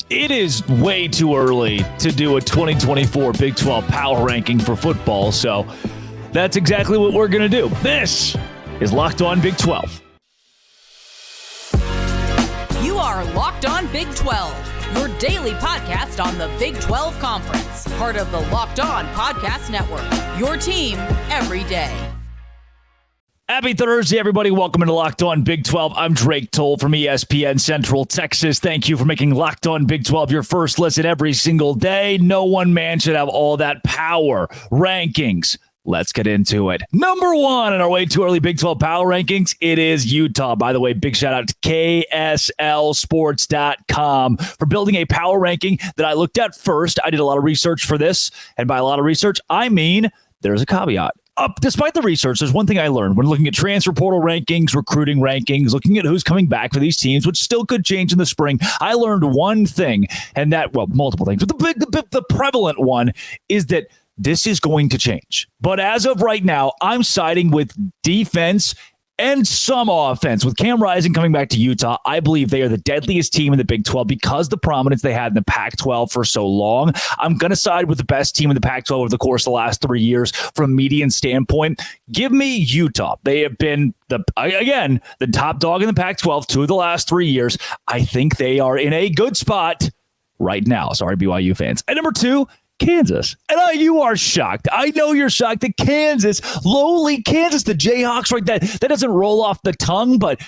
It is way too early to do a 2024 Big 12 power ranking for football, so that's exactly what we're going to do. This is Locked On Big 12. You are Locked On Big 12, your daily podcast on the Big 12 Conference, part of the Locked On Podcast Network, your team every day. Happy Thursday, everybody. Welcome into Locked On Big 12. I'm Drake Toll from ESPN Central Texas. Thank you for making Locked On Big 12 your first listen every single day. No one man should have all that power. Rankings. Let's get into it. Number one in our way too early Big 12 power rankings, it is Utah. By the way, big shout out to KSLSports.com for building a power ranking that I looked at first. I did a lot of research for this, and by a lot of research, I mean there's a caveat. Despite the research, there's one thing I learned when looking at transfer portal rankings, recruiting rankings, looking at who's coming back for these teams, which still could change in the spring. I learned one thing, and that, well, multiple things, but the prevalent one is that this is going to change. But as of right now, I'm siding with defense and some offense. With Cam Rising coming back to Utah, I believe they are the deadliest team in the Big 12 because the prominence they had in the Pac-12 for so long. I'm going to side with the best team in the Pac-12 over the course of the last 3 years from a median standpoint. Give me Utah. They have been, the top dog in the Pac-12 2 of the last 3 years. I think they are in a good spot right now. Sorry, BYU fans. And number two, Kansas. And you are shocked. I know you're shocked that Kansas, lowly Kansas, the Jayhawks, right? That doesn't roll off the tongue, but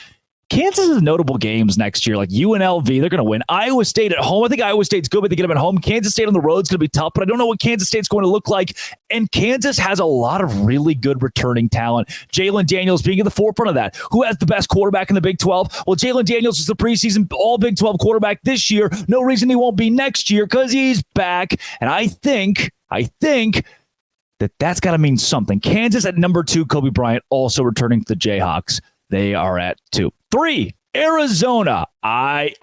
Kansas has notable games next year, like UNLV, they're going to win. Iowa State at home, I think Iowa State's good, but they get them at home. Kansas State on the road is going to be tough, but I don't know what Kansas State's going to look like. And Kansas has a lot of really good returning talent. Jalen Daniels being at the forefront of that. Who has the best quarterback in the Big 12? Well, Jalen Daniels is the preseason all Big 12 quarterback this year. No reason he won't be next year because he's back. And I think that's got to mean something. Kansas at number 2, Kobe Bryant also returning to the Jayhawks. They are at 2. 3, Arizona. I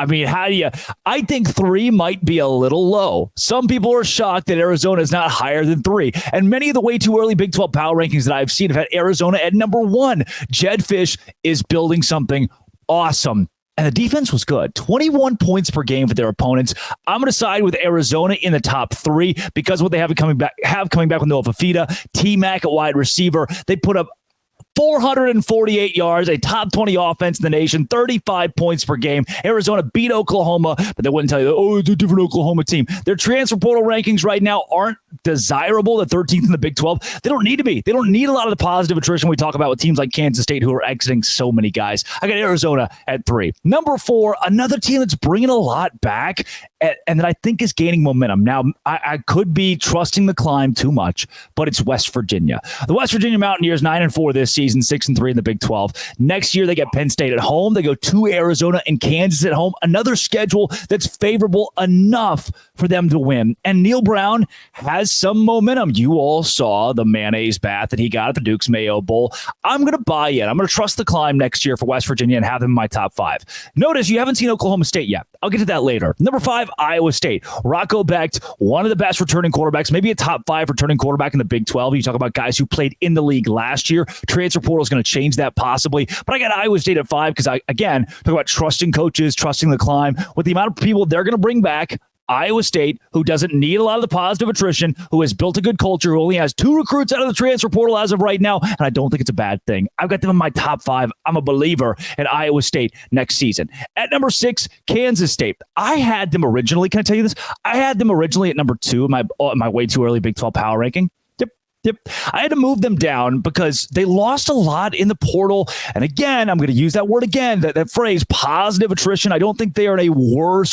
think 3 might be a little low. Some people are shocked that Arizona is not higher than 3. And many of the way too early Big 12 power rankings that I've seen have had Arizona at number 1. Jed Fish is building something awesome. And the defense was good. 21 points per game for their opponents. I'm going to side with Arizona in the top 3 because what they have coming back with Noah Fafita, T-Mac at wide receiver. They put up 448 yards, a top 20 offense in the nation, 35 points per game. Arizona beat Oklahoma, but they wouldn't tell you, it's a different Oklahoma team. Their transfer portal rankings right now aren't desirable, the 13th in the Big 12. They don't need to be. They don't need a lot of the positive attrition we talk about with teams like Kansas State who are exiting so many guys. I got Arizona at 3. Number 4, another team that's bringing a lot back and that I think is gaining momentum. Now, I could be trusting the climb too much, but it's West Virginia. The West Virginia Mountaineers 9-4 this season, 6-3 in the Big 12. Next year, they get Penn State at home. They go to Arizona and Kansas at home. Another schedule that's favorable enough for them to win. And Neil Brown has some momentum. You all saw the mayonnaise bath that he got at the Duke's Mayo Bowl. I'm going to buy it. I'm going to trust the climb next year for West Virginia and have them in my top 5. Notice you haven't seen Oklahoma State yet. I'll get to that later. Number 5, Iowa State. Rocco Becht, one of the best returning quarterbacks, maybe a top 5 returning quarterback in the Big 12. You talk about guys who played in the league last year. Transfer portal is going to change that possibly. But I got Iowa State at 5 because talk about trusting coaches, trusting the climb. With the amount of people they're going to bring back, Iowa State, who doesn't need a lot of the positive attrition, who has built a good culture, who only has 2 recruits out of the transfer portal as of right now, and I don't think it's a bad thing. I've got them in my top 5. I'm a believer in Iowa State next season. At number 6, Kansas State. I had them originally, can I tell you this? I had them originally at number 2 in my way too early Big 12 power ranking. Yep. I had to move them down because they lost a lot in the portal. And again, I'm going to use that word again, that phrase, positive attrition. I don't think they are in a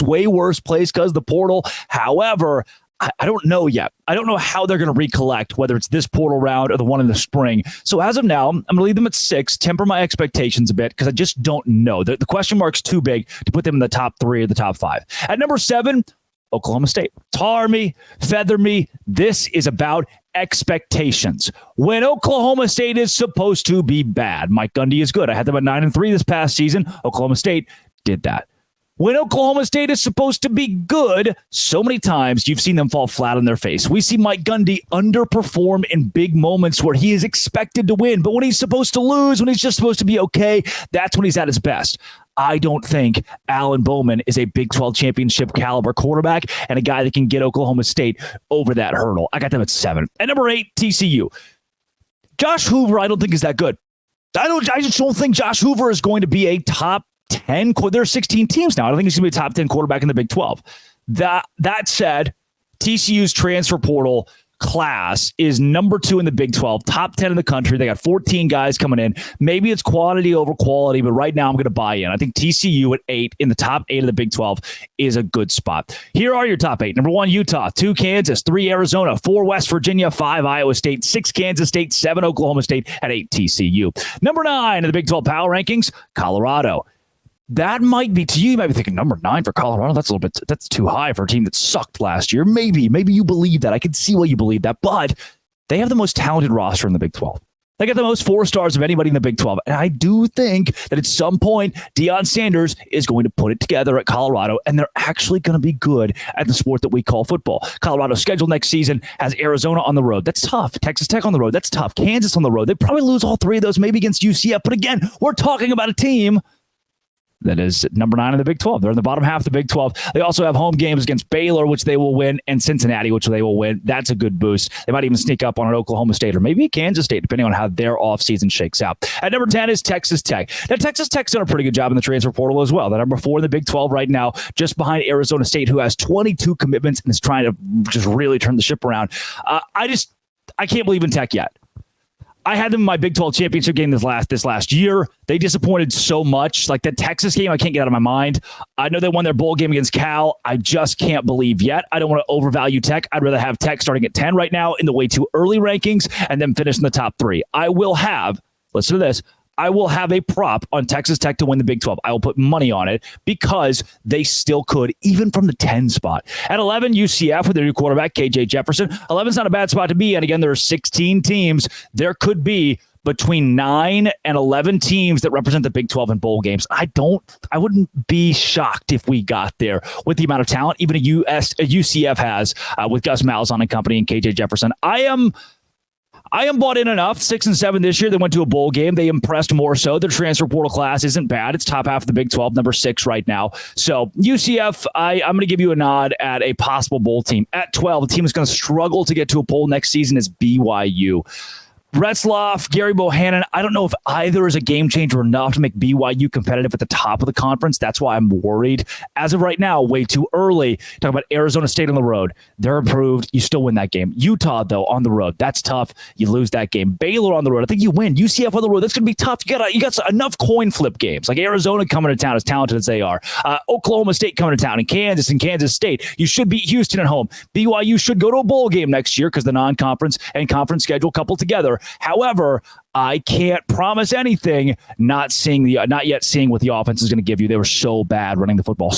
way worse place because of the portal. However, I don't know yet. I don't know how they're going to recollect, whether it's this portal round or the one in the spring. So as of now, I'm going to leave them at 6, temper my expectations a bit because I just don't know. The question mark's too big to put them in the top 3 or the top 5. At number 7, Oklahoma State. Tar me, feather me. This is about expectations. When Oklahoma State is supposed to be bad, Mike Gundy is good. I had them at 9-3 this past season. Oklahoma State did that. When Oklahoma State is supposed to be good, so many times you've seen them fall flat on their face. We see Mike Gundy underperform in big moments where he is expected to win. But when he's supposed to lose, when he's just supposed to be okay, that's when he's at his best. I don't think Alan Bowman is a Big 12 championship caliber quarterback and a guy that can get Oklahoma State over that hurdle. I got them at 7. At number 8, TCU. Josh Hoover, I don't think is that good. I just don't think Josh Hoover is going to be a top 10. There are 16 teams now. I don't think he's going to be a top 10 quarterback in the Big 12. That said, TCU's transfer portal class is number 2 in the Big 12, top 10 in the country. They got 14 guys coming in. Maybe it's quantity over quality, but right now I'm going to buy in. I think TCU at 8 in the top 8 of the Big 12 is a good spot. Here are your top 8. Number 1, Utah. 2, Kansas. 3, Arizona. 4, West Virginia. 5, Iowa State. 6, Kansas State. 7, Oklahoma State. At 8, TCU. Number 9 in the Big 12 power rankings, Colorado. That might be to you. You might be thinking number 9 for Colorado. That's too high for a team that sucked last year. Maybe you believe that. I can see why you believe that, but they have the most talented roster in the Big 12. They got the most 4 stars of anybody in the Big 12. And I do think that at some point, Deion Sanders is going to put it together at Colorado, and they're actually going to be good at the sport that we call football. Colorado's schedule next season has Arizona on the road. That's tough. Texas Tech on the road. That's tough. Kansas on the road. They probably lose all 3 of those, maybe against UCF. But again, we're talking about a team that is number 9 in the Big 12. They're in the bottom half of the Big 12. They also have home games against Baylor, which they will win, and Cincinnati, which they will win. That's a good boost. They might even sneak up on an Oklahoma State or maybe Kansas State, depending on how their offseason shakes out. At number 10 is Texas Tech. Now, Texas Tech's done a pretty good job in the transfer portal as well. They're number 4 in the Big 12 right now, just behind Arizona State, who has 22 commitments and is trying to just really turn the ship around. I can't believe in Tech yet. I had them in my Big 12 championship game this last year. They disappointed so much. Like that Texas game, I can't get out of my mind. I know they won their bowl game against Cal. I just can't believe yet. I don't want to overvalue Tech. I'd rather have Tech starting at 10 right now in the way too early rankings and then finish in the top 3. I will have, listen to this, I will have a prop on Texas Tech to win the Big 12. I will put money on it because they still could, even from the 10 spot. At 11, UCF with their new quarterback, KJ Jefferson. 11's not a bad spot to be. And again, there are 16 teams. There could be between 9 and 11 teams that represent the Big 12 in bowl games. I wouldn't be shocked if we got there with the amount of talent even a UCF has with Gus Malzahn and company and KJ Jefferson. I am bought in enough. 6 and 7 this year. They went to a bowl game. They impressed more so. Their transfer portal class isn't bad. It's top half of the Big 12, number 6 right now. So UCF, I'm going to give you a nod at a possible bowl team. At 12, the team is going to struggle to get to a bowl next season is BYU. Retzloff, Gary Bohannon, I don't know if either is a game changer enough to make BYU competitive at the top of the conference. That's why I'm worried. As of right now, way too early. Talk about Arizona State on the road. They're improved. You still win that game. Utah, though, on the road. That's tough. You lose that game. Baylor on the road. I think you win. UCF on the road. That's going to be tough. You got enough coin flip games. Like Arizona coming to town, as talented as they are. Oklahoma State coming to town, and Kansas State. You should beat Houston at home. BYU should go to a bowl game next year because the non-conference and conference schedule coupled together. However, I can't promise anything not yet seeing what the offense is going to give you. They were so bad running the football,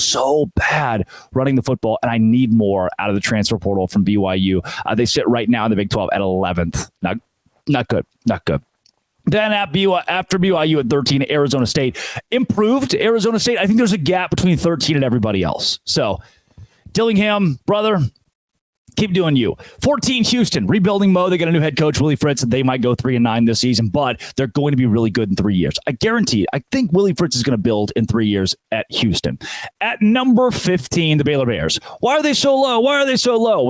and I need more out of the transfer portal from BYU. They sit right now in the Big 12 at 11th. Not good. Then after BYU at 13, Arizona State. Improved Arizona State. I think there's a gap between 13 and everybody else. So Dillingham, brother, keep doing you. 14, Houston, rebuilding mode. They got a new head coach, Willie Fritz, and they might go 3-9 this season, but they're going to be really good in 3 years. I guarantee it. I think Willie Fritz is going to build in 3 years at Houston. At number 15, the Baylor Bears. Why are they so low? Well,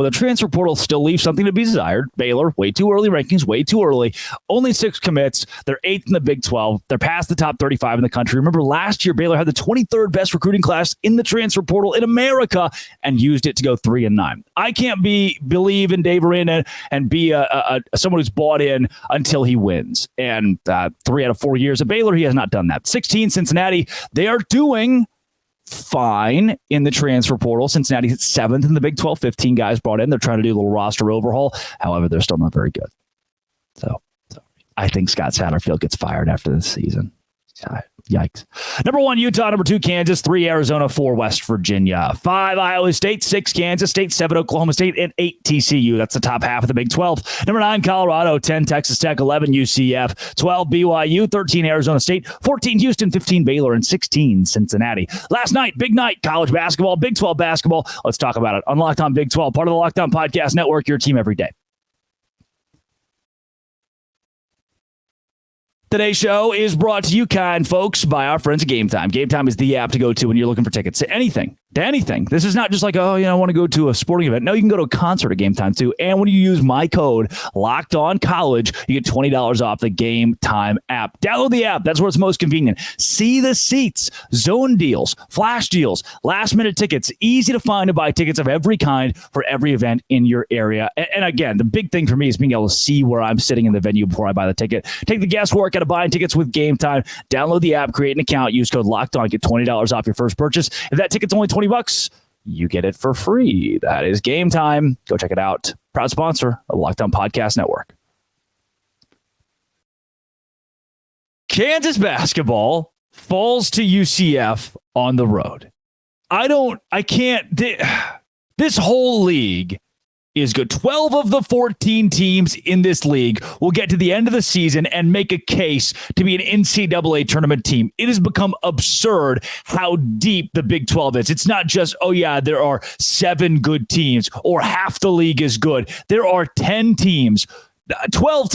the transfer portal still leaves something to be desired. Baylor, way too early rankings, way too early. Only 6 commits. They're 8th in the Big 12. They're past the top 35 in the country. Remember, last year, Baylor had the 23rd best recruiting class in the transfer portal in America and used it to go 3-9. I can't believe in Dave Arena and be someone who's bought in until he wins. And 3 out of 4 years at Baylor, he has not done that. 16, Cincinnati, they are doing fine in the transfer portal. Cincinnati's at 7th in the Big 12. 15 guys brought in. They're trying to do a little roster overhaul. However, they're still not very good. So I think Scott Satterfield gets fired after this season. Yikes. Number 1, Utah. Number 2, Kansas. 3, Arizona. 4, West Virginia. 5, Iowa State. 6, Kansas State. 7, Oklahoma State. And 8, TCU. That's the top half of the Big 12. Number 9, Colorado. 10, Texas Tech. 11, UCF. 12, BYU. 13, Arizona State. 14, Houston. 15, Baylor. And 16, Cincinnati. Last night, big night. College basketball. Big 12 basketball. Let's talk about it on Locked On Big 12. Part of the Locked On Podcast Network. Your team every day. Today's show is brought to you, kind folks, by our friends at Game Time. Game Time is the app to go to when you're looking for tickets to anything. This is not just like, I want to go to a sporting event. No, you can go to a concert at Game Time too. And when you use my code LOCKEDONCollege, you get $20 off the Game Time app. Download the app. That's where it's most convenient. See the seats, zone deals, flash deals, last minute tickets. Easy to find and buy tickets of every kind for every event in your area. And again, the big thing for me is being able to see where I'm sitting in the venue before I buy the ticket. Take the guesswork out of buying tickets with Game Time. Download the app, create an account, use code LOCKEDON, get $20 off your first purchase. If that ticket's only $20, you get it for free. That is Game Time. Go check it out. Proud sponsor of the Locked On Podcast Network. Kansas basketball falls to UCF on the road. This whole league is good. 12 of the 14 teams in this league will get to the end of the season and make a case to be an NCAA tournament team. It has become absurd how deep the Big 12 is. It's not just, there are 7 good teams or half the league is good. There are 10 teams. 12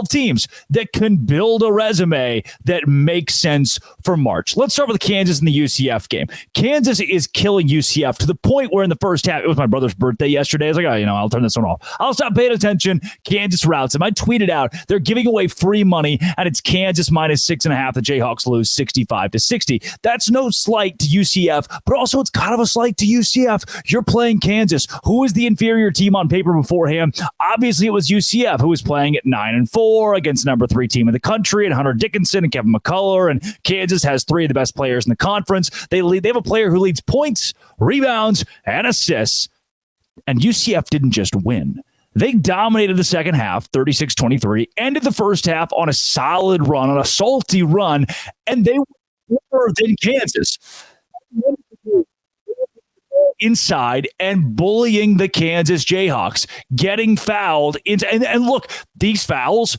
teams that can build a resume that makes sense for March. Let's start with Kansas and the UCF game. Kansas is killing UCF to the point where in the first half, it was my brother's birthday yesterday. I was like, I'll turn this one off. I'll stop paying attention. Kansas routes him. I tweeted out, they're giving away free money, and it's Kansas minus 6.5. The Jayhawks lose 65-60. That's no slight to UCF, but also it's kind of a slight to UCF. You're playing Kansas, who is the inferior team on paper beforehand. Obviously, it was UCF, who was playing at 9-4 against number 3 team in the country, and Hunter Dickinson and Kevin McCullough, and Kansas has 3 of the best players in the conference. They have a player who leads points, rebounds, and assists, and UCF didn't just win. They dominated the second half, 36-23, ended the first half on a solid run, on a salty run, and they were better than Kansas. Inside and bullying the Kansas Jayhawks, getting fouled. And look, these fouls,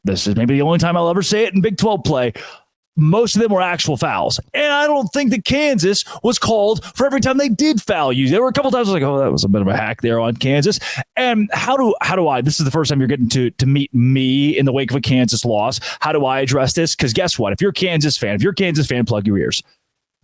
this is maybe the only time I'll ever say it in Big 12 play, most of them were actual fouls. And I don't think that Kansas was called for every time they did foul you. There were a couple times I was like, that was a bit of a hack there on Kansas. And how do I, this is the first time you're getting to meet me in the wake of a Kansas loss. How do I address this? Because guess what? If you're a Kansas fan, plug your ears.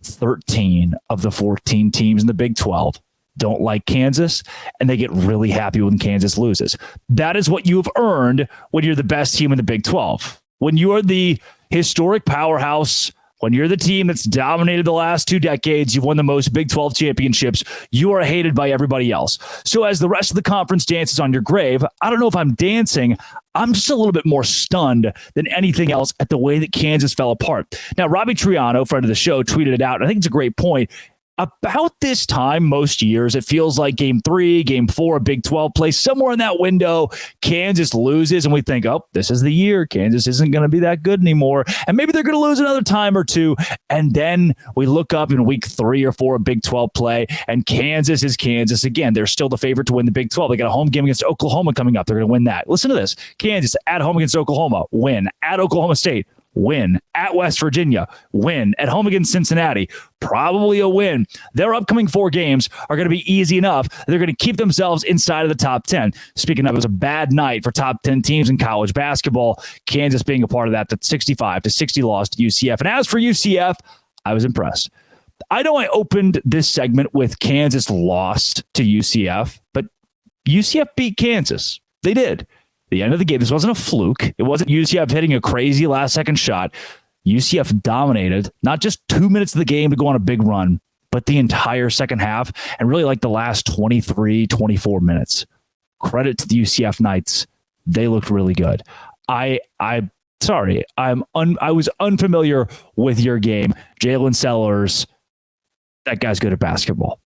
13 of the 14 teams in the Big 12 don't like Kansas, and they get really happy when Kansas loses. That is what you've earned when you're the best team in the Big 12. When you are the historic powerhouse, when you're the team that's dominated the last 2 decades, you've won the most Big 12 championships, you are hated by everybody else. So as the rest of the conference dances on your grave, I don't know if I'm dancing. I'm just a little bit more stunned than anything else at the way that Kansas fell apart. Now, Robbie Triano, friend of the show, tweeted it out, and I think it's a great point. About this time, most years, it feels like Game 3, Game 4, Big 12 play. Somewhere in that window, Kansas loses, and we think, this is the year. Kansas isn't going to be that good anymore. And maybe they're going to lose another time or two. And then we look up in Week 3 or 4 of Big 12 play, and Kansas is Kansas again. They're still the favorite to win the Big 12. They got a home game against Oklahoma coming up. They're going to win that. Listen to this. Kansas at home against Oklahoma, win. At Oklahoma State, win. At West Virginia, win. At home against Cincinnati, probably a win. Their upcoming 4 games are going to be easy enough. They're going to keep themselves inside of the top 10. Speaking of, it was a bad night for top 10 teams in college basketball. Kansas being a part of that 65-60 loss to UCF. And as for UCF, I was impressed. I know I opened this segment with Kansas lost to UCF, but UCF beat Kansas. They did. The end of the game, this wasn't a fluke. It wasn't UCF hitting a crazy last-second shot. UCF dominated, not just 2 minutes of the game to go on a big run, but the entire second half and really like the last 23, 24 minutes. Credit to the UCF Knights. They looked really good. I was unfamiliar with your game. Jalen Sellers, that guy's good at basketball.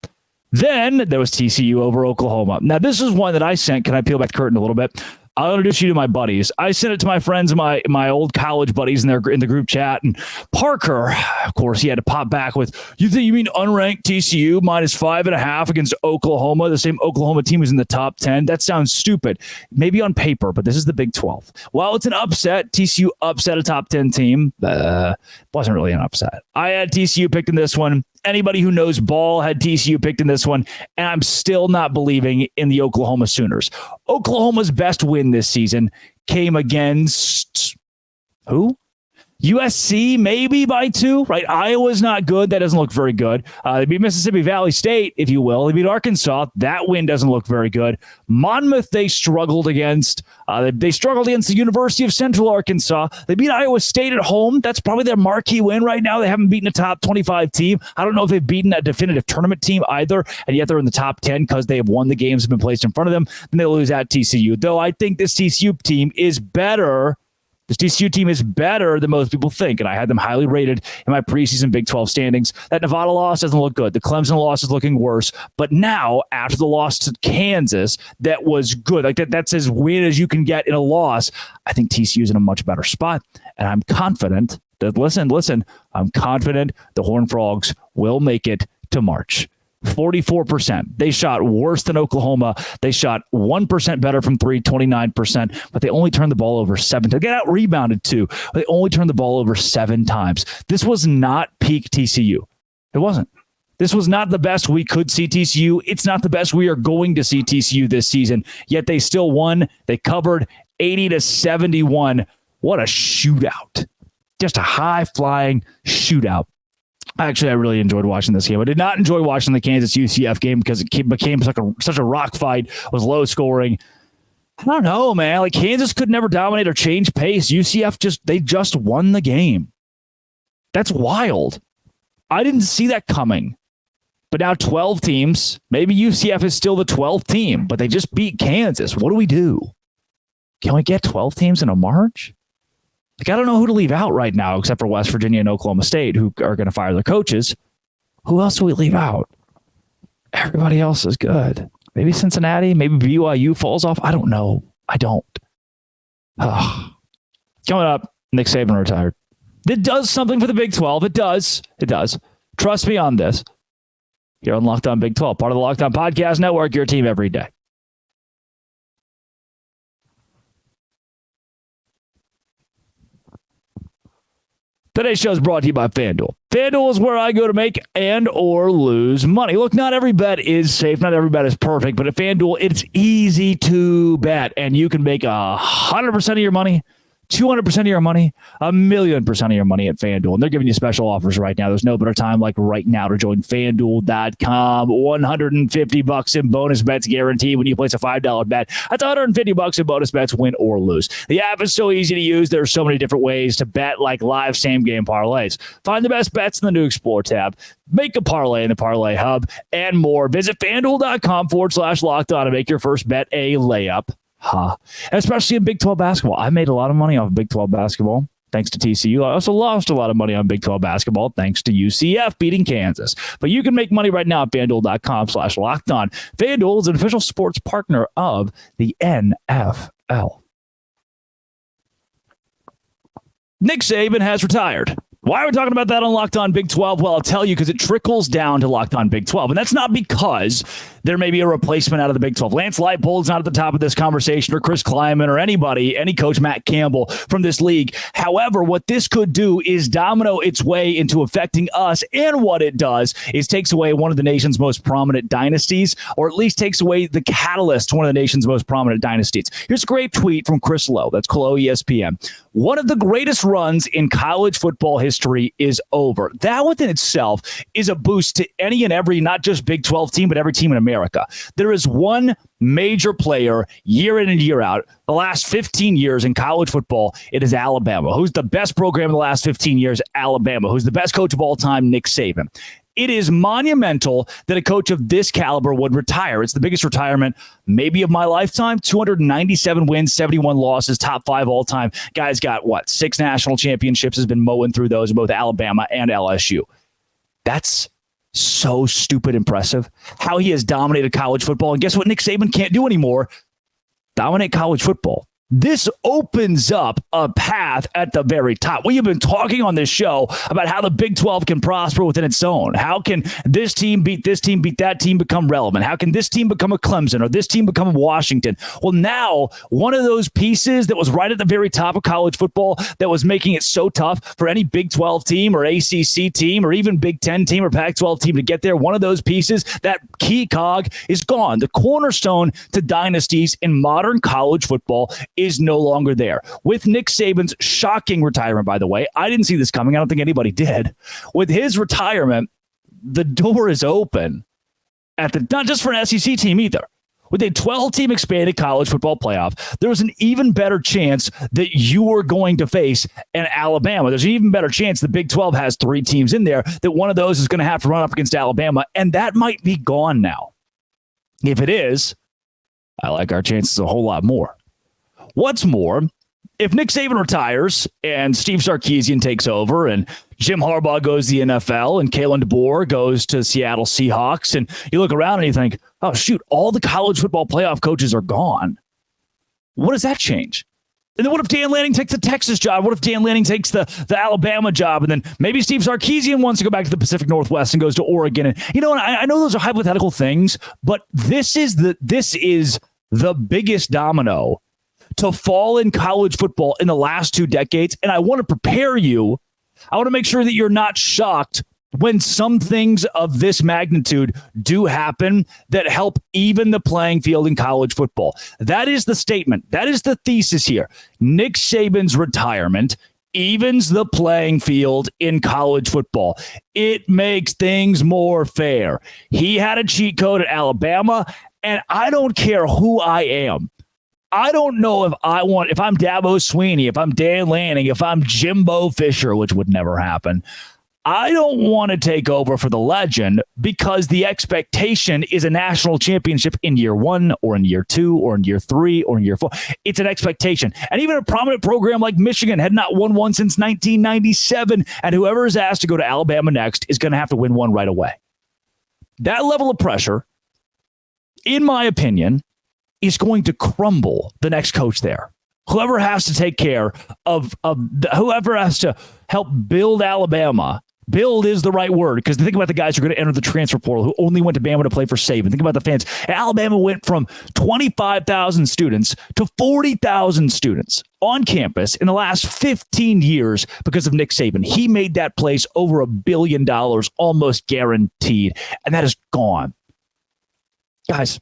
Then there was TCU over Oklahoma. Now, this is one that I sent. Can I peel back the curtain a little bit? I'll introduce you to my buddies. I sent it to my friends, my old college buddies in the group chat. And Parker, of course, he had to pop back with, you mean unranked TCU minus 5.5 against Oklahoma, the same Oklahoma team who's in the top 10? That sounds stupid. Maybe on paper, but this is the Big 12. While it's an upset, TCU upset a top 10 team. Wasn't really an upset. I had TCU picked in this one. Anybody who knows ball had TCU picked in this one, and I'm still not believing in the Oklahoma Sooners. Oklahoma's best win this season came against Who? USC maybe by 2, right? Iowa's not good. That doesn't look very good. They beat Mississippi Valley State, if you will. They beat Arkansas. That win doesn't look very good. Monmouth, they struggled against. They struggled against the University of Central Arkansas. They beat Iowa State at home. That's probably their marquee win right now. They haven't beaten a top 25 team. I don't know if they've beaten a definitive tournament team either, and yet they're in the top 10 because they have won the games that have been placed in front of them. Then they lose at TCU. Though I think this TCU team is better. This TCU team is better than most people think, and I had them highly rated in my preseason Big 12 standings. That Nevada loss doesn't look good. The Clemson loss is looking worse. But now, after the loss to Kansas, that was good. Like that's as win as you can get in a loss. I think TCU's in a much better spot, and I'm confident that, listen, I'm confident the Horned Frogs will make it to March. 44%. They shot worse than Oklahoma. They shot 1% better from 3, 29%, but they only turned the ball over 7 times. They got out rebounded too. They only turned the ball over 7 times. This was not peak TCU. It wasn't. This was not the best we could see TCU. It's not the best we are going to see TCU this season, yet they still won. They covered 80-71. What a shootout. Just a high-flying shootout. Actually, I really enjoyed watching this game. I did not enjoy watching the Kansas UCF game because it became such a rock fight. It was low scoring. I don't know, man. Like Kansas could never dominate or change pace. UCF just won the game. That's wild. I didn't see that coming. But now 12 teams. Maybe UCF is still the 12th team, but they just beat Kansas. What do we do? Can we get 12 teams in a March? Like, I don't know who to leave out right now except for West Virginia and Oklahoma State, who are going to fire their coaches. Who else do we leave out? Everybody else is good. Maybe Cincinnati, maybe BYU falls off. I don't know. I don't. Coming up, Nick Saban retired. It does something for the Big 12. It does. It does. Trust me on this. You're on Locked On Big 12, part of the Locked On Podcast Network, your team every day. Today's show is brought to you by FanDuel. FanDuel is where I go to make and or lose money. Look, not every bet is safe. Not every bet is perfect. But at FanDuel, it's easy to bet. And you can make 100% of your money, 200% of your money, 1,000,000% of your money at FanDuel. And they're giving you special offers right now. There's no better time like right now to join FanDuel.com. $150 in bonus bets guaranteed when you place a $5 bet. That's $150 in bonus bets, win or lose. The app is so easy to use. There are so many different ways to bet, like live same-game parlays. Find the best bets in the new Explore tab. Make a parlay in the Parlay Hub and more. Visit FanDuel.com/locked on to make your first bet a layup. Especially in Big 12 basketball. I made a lot of money off of Big 12 basketball thanks to TCU. I also lost a lot of money on Big 12 basketball thanks to UCF beating Kansas. But you can make money right now at FanDuel.com/locked on. FanDuel is an official sports partner of the NFL. Nick Saban has retired. Why are we talking about that on Locked On Big 12? Well, I'll tell you, because it trickles down to Locked On Big 12. And that's not because there may be a replacement out of the Big 12. Lance Leipold's not at the top of this conversation, or Chris Kleiman, or anybody, any coach, Matt Campbell from this league. However, what this could do is domino its way into affecting us. And what it does is takes away one of the nation's most prominent dynasties, or at least takes away the catalyst to one of the nation's most prominent dynasties. Here's a great tweet from Chris Lowe. That's Colo ESPN. One of the greatest runs in college football history is over. That within itself is a boost to any and every, not just Big 12 team, but every team in America. There is one major player year in and year out, the last 15 years in college football. It is Alabama. Who's the best program in the last 15 years? Alabama. Who's the best coach of all time? Nick Saban. It is monumental that a coach of this caliber would retire. It's the biggest retirement maybe of my lifetime. 297 wins, 71 losses, top 5 all time. Guy's got, 6 national championships, has been mowing through those in both Alabama and LSU. That's so stupid impressive. How he has dominated college football. And guess what Nick Saban can't do anymore? Dominate college football. This opens up a path at the very top. We have been talking on this show about how the Big 12 can prosper within its own. How can this team, beat that team, become relevant? How can this team become a Clemson or this team become a Washington? Well, now one of those pieces that was right at the very top of college football that was making it so tough for any Big 12 team or ACC team or even Big 10 team or Pac-12 team to get there, one of those pieces, that key cog, is gone. The cornerstone to dynasties in modern college football is no longer there. With Nick Saban's shocking retirement, by the way, I didn't see this coming. I don't think anybody did. With his retirement, the door is open not just for an SEC team either. With a 12-team expanded college football playoff, there was an even better chance that you were going to face an Alabama. There's an even better chance the Big 12 has 3 teams in there, that one of those is going to have to run up against Alabama, and that might be gone now. If it is, I like our chances a whole lot more. What's more, if Nick Saban retires and Steve Sarkisian takes over and Jim Harbaugh goes to the NFL and Kalen DeBoer goes to Seattle Seahawks, and you look around and you think, oh, shoot, all the college football playoff coaches are gone. What does that change? And then what if Dan Lanning takes the Texas job? What if Dan Lanning takes the Alabama job? And then maybe Steve Sarkisian wants to go back to the Pacific Northwest and goes to Oregon. And I know those are hypothetical things, but this is the biggest domino to fall in college football in the last 2 decades. And I want to prepare you. I want to make sure that you're not shocked when some things of this magnitude do happen that help even the playing field in college football. That is the statement. That is the thesis here. Nick Saban's retirement evens the playing field in college football. It makes things more fair. He had a cheat code at Alabama, and I don't care who I am. I don't know if I'm Dabo Sweeney, if I'm Dan Lanning, if I'm Jimbo Fisher, which would never happen. I don't want to take over for the legend because the expectation is a national championship in year 1 or in year 2 or in year 3 or in year 4. It's an expectation. And even a prominent program like Michigan had not won one since 1997. And whoever is asked to go to Alabama next is going to have to win one right away. That level of pressure, in my opinion, is going to crumble the next coach there. Whoever has to take care of whoever has to help build Alabama. Build is the right word, because think about the guys who are going to enter the transfer portal who only went to Bama to play for Saban. Think about the fans. Alabama went from 25,000 students to 40,000 students on campus in the last 15 years because of Nick Saban. He made that place over $1 billion, almost guaranteed, and that is gone. Guys,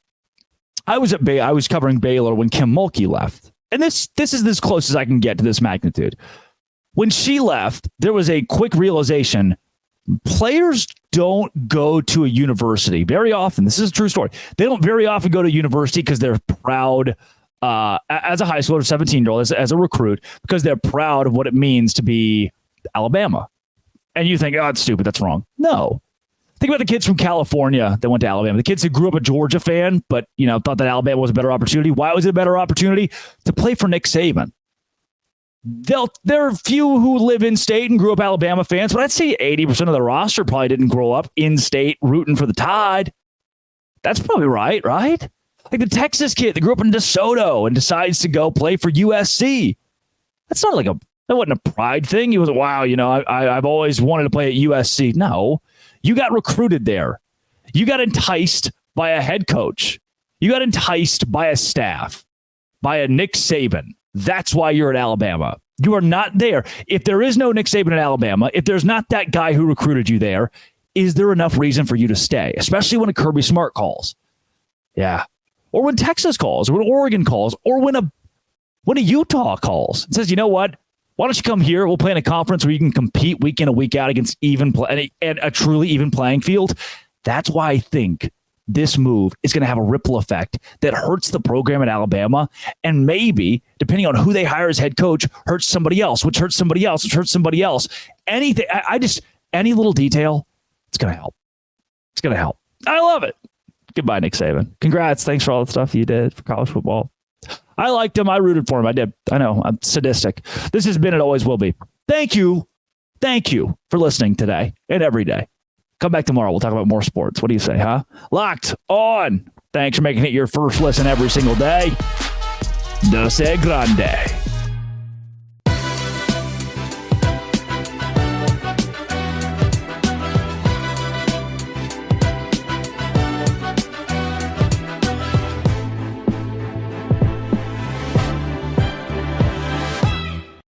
I was covering Baylor when Kim Mulkey left. And this is as close as I can get to this magnitude. When she left, there was a quick realization. Players don't go to a university very often. This is a true story. They don't very often go to university because they're proud as a high schooler, 17-year-old, as a recruit, because they're proud of what it means to be Alabama. And you think, oh, it's stupid. That's wrong. No. Think about the kids from California that went to Alabama. The kids who grew up a Georgia fan, but thought that Alabama was a better opportunity. Why was it a better opportunity? To play for Nick Saban. There are a few who live in state and grew up Alabama fans, but I'd say 80% of the roster probably didn't grow up in state rooting for the Tide. That's probably right? Like the Texas kid that grew up in DeSoto and decides to go play for USC. That's not that wasn't a pride thing. He was, wow, I've always wanted to play at USC. No. You got recruited there. You got enticed by a head coach. You got enticed by a staff, by a Nick Saban. That's why you're at Alabama. You are not there. If there is no Nick Saban at Alabama, if there's not that guy who recruited you there, is there enough reason for you to stay? Especially when a Kirby Smart calls. Yeah. Or when Texas calls, or when Oregon calls, or when a Utah calls and says, you know what? Why don't you come here? We'll play in a conference where you can compete week in and week out against and a truly even playing field. That's why I think this move is going to have a ripple effect that hurts the program at Alabama, and maybe, depending on who they hire as head coach, hurts somebody else, which hurts somebody else, which hurts somebody else. Anything, any little detail, it's going to help. It's going to help. I love it. Goodbye, Nick Saban. Congrats. Thanks for all the stuff you did for college football. I liked him. I rooted for him. I did. I know. I'm sadistic. This has been, it always will be. Thank you. Thank you for listening today and every day. Come back tomorrow. We'll talk about more sports. What do you say, huh? Locked on. Thanks for making it your first listen every single day. Dose Grande.